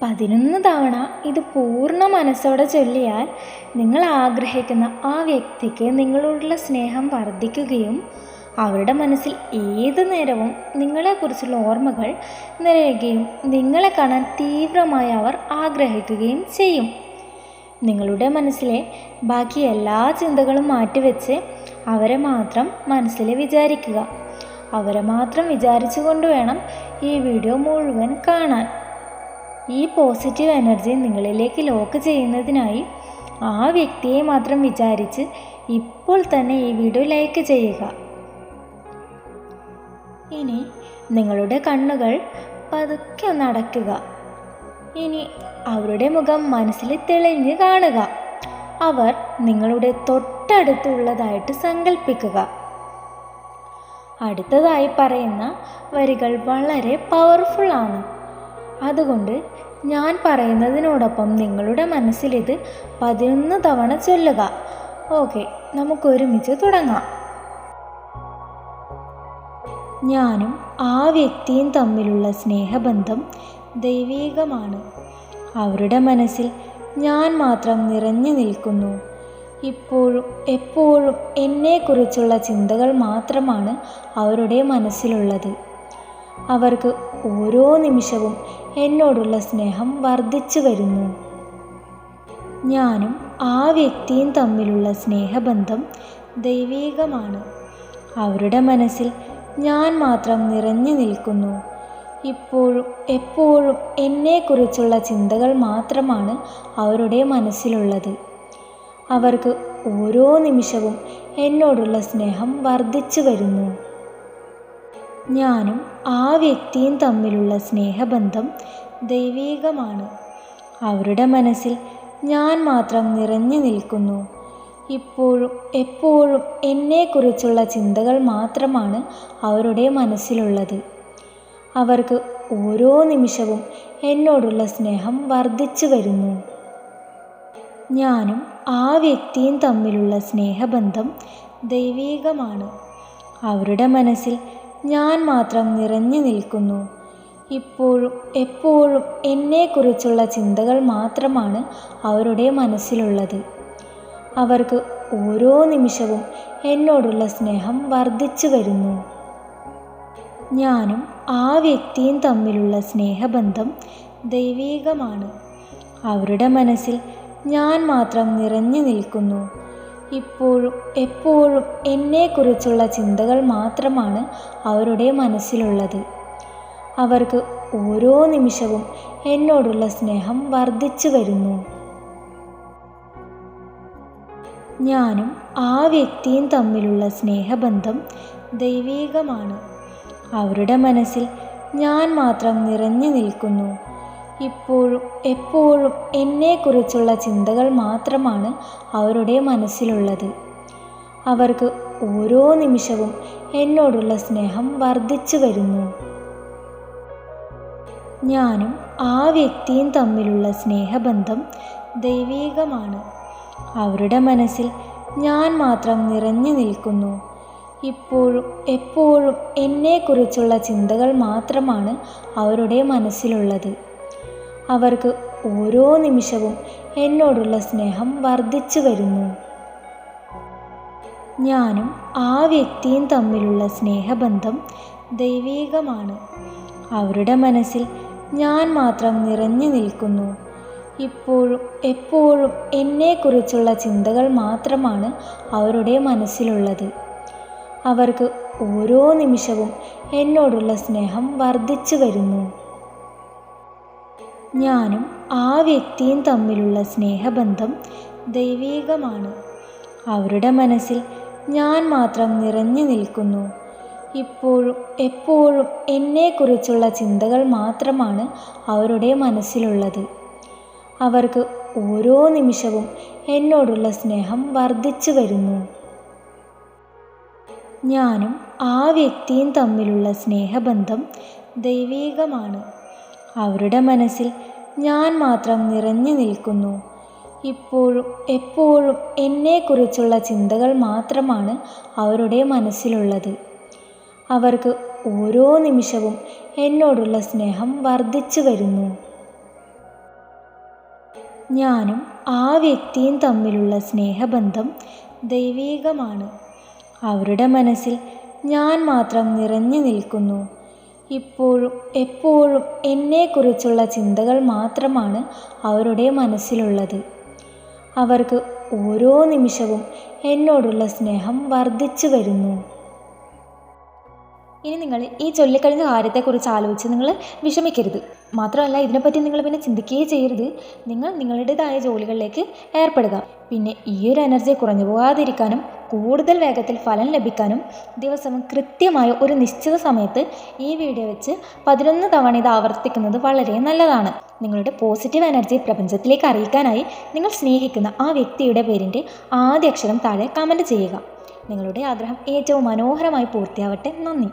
11 തവണ ഇത് പൂർണ്ണ മനസ്സോടെ ചൊല്ലിയാൽ നിങ്ങൾ ആഗ്രഹിക്കുന്ന ആ വ്യക്തിക്ക് നിങ്ങളോടുള്ള സ്നേഹം വർദ്ധിക്കുകയും അവരുടെ മനസ്സിൽ ഏതു നേരവും നിങ്ങളെക്കുറിച്ചുള്ള ഓർമ്മകൾ നിറയുകയും നിങ്ങളെ കാണാൻ തീവ്രമായി അവർ ആഗ്രഹിക്കുകയും ചെയ്യും. നിങ്ങളുടെ മനസ്സിലെ ബാക്കി എല്ലാ ചിന്തകളും മാറ്റിവെച്ച് അവരെ മാത്രം മനസ്സിൽ വിചാരിക്കുക. അവരെ മാത്രം വിചാരിച്ചുകൊണ്ട് വേണം ഈ വീഡിയോ മുഴുവൻ കാണാൻ. ഈ പോസിറ്റീവ് എനർജി നിങ്ങളിലേക്ക് ലോക്ക് ചെയ്യുന്നതിനായി ആ വ്യക്തിയെ മാത്രം വിചാരിച്ച് ഇപ്പോൾ തന്നെ ഈ വീഡിയോ ലൈക്ക് ചെയ്യുക. ഇനി നിങ്ങളുടെ കണ്ണുകൾ പതുക്കെ ഒന്ന് അടയ്ക്കുക. ഇനി അവരുടെ മുഖം മനസ്സിൽ തെളിഞ്ഞ് കാണുക. അവർ നിങ്ങളുടെ തൊട്ടടുത്തുള്ളതായിട്ട് സങ്കല്പിക്കുക. അടുത്തതായി പറയുന്ന വരികൾ വളരെ പവർഫുൾ ആണ്. അതുകൊണ്ട് ഞാൻ പറയുന്നതിനോടൊപ്പം നിങ്ങളുടെ മനസ്സിലിത് 11 തവണ ചൊല്ലുക. ഓക്കെ, നമുക്കൊരുമിച്ച് തുടങ്ങാം. ഞാനും ആ വ്യക്തിയും തമ്മിലുള്ള സ്നേഹബന്ധം ദൈവീകമാണ്. അവരുടെ മനസ്സിൽ ഞാൻ മാത്രം നിറഞ്ഞു നിൽക്കുന്നു. ഇപ്പോഴും എപ്പോഴും എന്നെക്കുറിച്ചുള്ള ചിന്തകൾ മാത്രമാണ് അവരുടെ മനസ്സിലുള്ളത്. അവർക്ക് ഓരോ നിമിഷവും എന്നോടുള്ള സ്നേഹം വർദ്ധിച്ചു വരുന്നു. ഞാനും ആ വ്യക്തിയും തമ്മിലുള്ള സ്നേഹബന്ധം ദൈവീകമാണ്. അവരുടെ മനസ്സിൽ ഞാൻ മാത്രം നിറഞ്ഞു നിൽക്കുന്നു. ഇപ്പോഴും എപ്പോഴും എന്നെക്കുറിച്ചുള്ള ചിന്തകൾ മാത്രമാണ് അവരുടെ മനസ്സിലുള്ളത്. അവർക്ക് ഓരോ നിമിഷവും എന്നോടുള്ള സ്നേഹം വർദ്ധിച്ചു വരുന്നു. ഞാനും ആ വ്യക്തിയും തമ്മിലുള്ള സ്നേഹബന്ധം ദൈവീകമാണ്. അവരുടെ മനസ്സിൽ ഞാൻ മാത്രം നിറഞ്ഞു നിൽക്കുന്നു. ഇപ്പോഴും എപ്പോഴും എന്നെക്കുറിച്ചുള്ള ചിന്തകൾ മാത്രമാണ് അവരുടെ മനസ്സിലുള്ളത്. അവർക്ക് ഓരോ നിമിഷവും എന്നോടുള്ള സ്നേഹം വർദ്ധിച്ചു വരുന്നു. ഞാനും ആ വ്യക്തിയും തമ്മിലുള്ള സ്നേഹബന്ധം ദൈവീകമാണ്. അവരുടെ മനസ്സിൽ ഞാൻ മാത്രം നിറഞ്ഞു നിൽക്കുന്നു. ഇപ്പോഴും എപ്പോഴും എന്നെക്കുറിച്ചുള്ള ചിന്തകൾ മാത്രമാണ് അവരുടെ മനസ്സിലുള്ളത്. അവർക്ക് ഓരോ നിമിഷവും എന്നോടുള്ള സ്നേഹം വർദ്ധിച്ചു വരുന്നു. ഞാനും ആ വ്യക്തിയും തമ്മിലുള്ള സ്നേഹബന്ധം ദൈവീകമാണ്. അവരുടെ മനസ്സിൽ ഞാൻ മാത്രം നിറഞ്ഞു നിൽക്കുന്നു. ഇപ്പോഴും എപ്പോഴും എന്നെക്കുറിച്ചുള്ള ചിന്തകൾ മാത്രമാണ് അവരുടെ മനസ്സിലുള്ളത്. അവർക്ക് ഓരോ നിമിഷവും എന്നോടുള്ള സ്നേഹം വർദ്ധിച്ചു വരുന്നു. ഞാനും ആ വ്യക്തിയും തമ്മിലുള്ള സ്നേഹബന്ധം ദൈവീകമാണ്. അവരുടെ മനസ്സിൽ ഞാൻ മാത്രം നിറഞ്ഞു നിൽക്കുന്നു. ഇപ്പോഴും എപ്പോഴും എന്നെക്കുറിച്ചുള്ള ചിന്തകൾ മാത്രമാണ് അവരുടെ മനസ്സിലുള്ളത്. അവർക്ക് ഓരോ നിമിഷവും എന്നോടുള്ള സ്നേഹം വർദ്ധിച്ചു വരുന്നു. ഞാനും ആ വ്യക്തിയും തമ്മിലുള്ള സ്നേഹബന്ധം ദൈവീകമാണ്. അവരുടെ മനസ്സിൽ ഞാൻ മാത്രം നിറഞ്ഞു നിൽക്കുന്നു. ഇപ്പോഴും എപ്പോഴും എന്നെക്കുറിച്ചുള്ള ചിന്തകൾ മാത്രമാണ് അവരുടെ മനസ്സിലുള്ളത്. അവർക്ക് ഓരോ നിമിഷവും എന്നോടുള്ള സ്നേഹം വർദ്ധിച്ചു വരുന്നു. ഞാനും ആ വ്യക്തിയും തമ്മിലുള്ള സ്നേഹബന്ധം ദൈവീകമാണ്. അവരുടെ മനസ്സിൽ ഞാൻ മാത്രം നിറഞ്ഞു നിൽക്കുന്നു. ഇപ്പോഴും എപ്പോഴും എന്നെക്കുറിച്ചുള്ള ചിന്തകൾ മാത്രമാണ് അവരുടെ മനസ്സിലുള്ളത്. അവർക്ക് ഓരോ നിമിഷവും എന്നോടുള്ള സ്നേഹം വർദ്ധിച്ചു വരുന്നു. ഞാനും ആ വ്യക്തിയും തമ്മിലുള്ള സ്നേഹബന്ധം ദൈവീകമാണ്. അവരുടെ മനസ്സിൽ ഞാൻ മാത്രം നിറഞ്ഞു നിൽക്കുന്നു. ഇപ്പോഴും എപ്പോഴും എന്നെക്കുറിച്ചുള്ള ചിന്തകൾ മാത്രമാണ് അവരുടെ മനസ്സിലുള്ളത്. അവർക്ക് ഓരോ നിമിഷവും എന്നോടുള്ള സ്നേഹം വർദ്ധിച്ചു വരുന്നു. ഞാനും ആ വ്യക്തിയും തമ്മിലുള്ള സ്നേഹബന്ധം ദൈവീകമാണ്. അവരുടെ മനസ്സിൽ ഞാൻ മാത്രം നിറഞ്ഞു നിൽക്കുന്നു. ഇപ്പോഴും എപ്പോഴും എന്നെക്കുറിച്ചുള്ള ചിന്തകൾ മാത്രമാണ് അവരുടെ മനസ്സിലുള്ളത്. അവർക്ക് ഓരോ നിമിഷവും എന്നോടുള്ള സ്നേഹം വർദ്ധിച്ചു വരുന്നു. ഞാനും ആ വ്യക്തിയും തമ്മിലുള്ള സ്നേഹബന്ധം ദൈവീകമാണ്. അവരുടെ മനസ്സിൽ ഞാൻ മാത്രം നിറഞ്ഞു നിൽക്കുന്നു. ഇപ്പോഴും എപ്പോഴും എന്നെക്കുറിച്ചുള്ള ചിന്തകൾ മാത്രമാണ് അവരുടെ മനസ്സിലുള്ളത്. അവർക്ക് ഓരോ നിമിഷവും എന്നോടുള്ള സ്നേഹം വർദ്ധിച്ചു വരുന്നു. ഇനി നിങ്ങൾ ഈ ചൊല്ലിക്കഴിഞ്ഞ കാര്യത്തെക്കുറിച്ച് ആലോചിച്ച് നിങ്ങൾ വിഷമിക്കരുത്. മാത്രമല്ല, ഇതിനെപ്പറ്റി നിങ്ങൾ പിന്നെ ചിന്തിക്കുകയേ ചെയ്യരുത്. നിങ്ങൾ നിങ്ങളുടേതായ ജോലികളിലേക്ക് ഏർപ്പെടുക. പിന്നെ ഈ ഒരു എനർജി കുറഞ്ഞു പോകാതിരിക്കാനും കൂടുതൽ വേഗത്തിൽ ഫലം ലഭിക്കാനും ദിവസവും കൃത്യമായ ഒരു നിശ്ചിത സമയത്ത് ഈ വീഡിയോ വെച്ച് 11 തവണ ഇത് ആവർത്തിക്കുന്നത് വളരെ നല്ലതാണ്. നിങ്ങളുടെ പോസിറ്റീവ് എനർജി പ്രപഞ്ചത്തിലേക്ക് അറിയിക്കാനായി നിങ്ങൾ സ്നേഹിക്കുന്ന ആ വ്യക്തിയുടെ പേരിൻ്റെ ആദ്യ അക്ഷരം താഴെ കമൻറ്റ് ചെയ്യുക. നിങ്ങളുടെ ആഗ്രഹം ഏറ്റവും മനോഹരമായി പൂർത്തിയാവട്ടെ. നന്ദി.